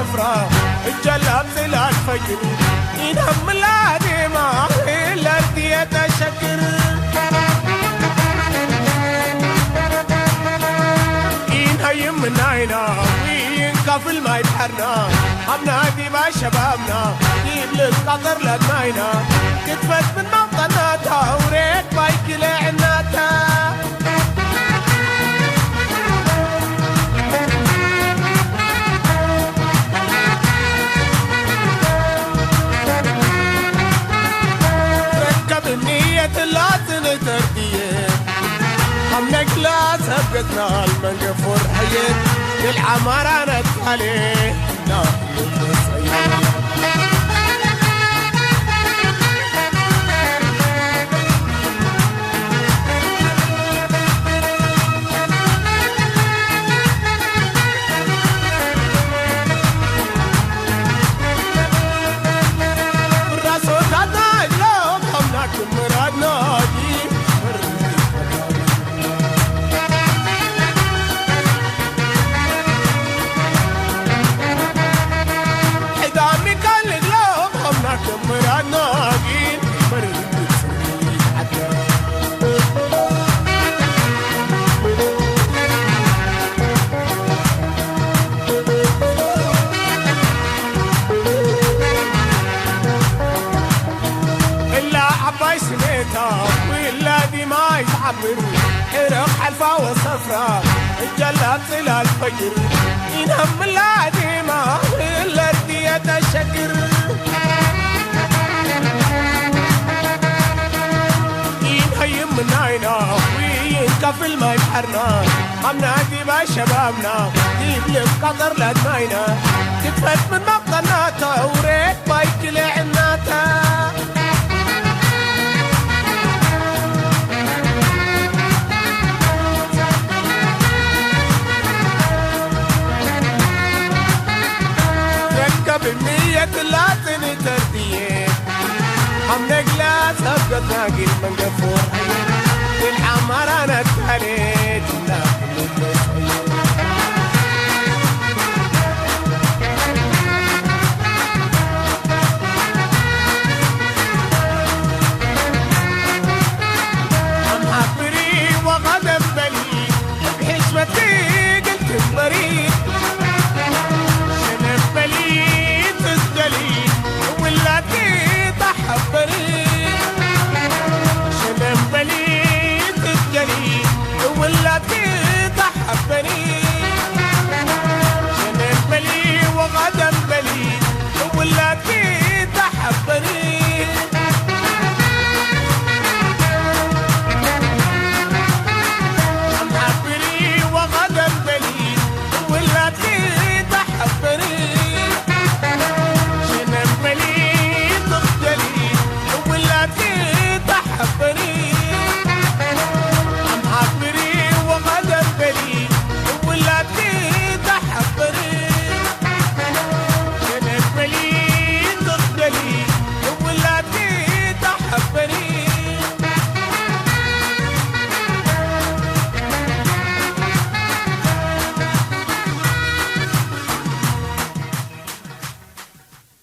وصفرة الجلاب طلع الفجر ينهم العادي ما الأرض يتشكر ينهيم من عينا وينكفل ما يبحرنا عمنادي مع شبابنا يجيب للقطر لدماينا كتفت من موطناتها وريت بايك لعناتها اللازم ترديه همك لا سبقتنا المنقفور حيين للعمارة نتخليه لا ولا دي ما يتعبر حرق حلفة وصفرة الجلاب طلع الفجر ينهم العادي ما الأرض يتشكر ينهيم من عينا وينكفل ما يبحرنا عمنادي با شبابنا جيب للقطر لدماينا تتفت من مقناتها وريت بايك لعناتها بالنية اللازم ترديه همك لا سبقتنا قيل من قفور الحمارة نتهليه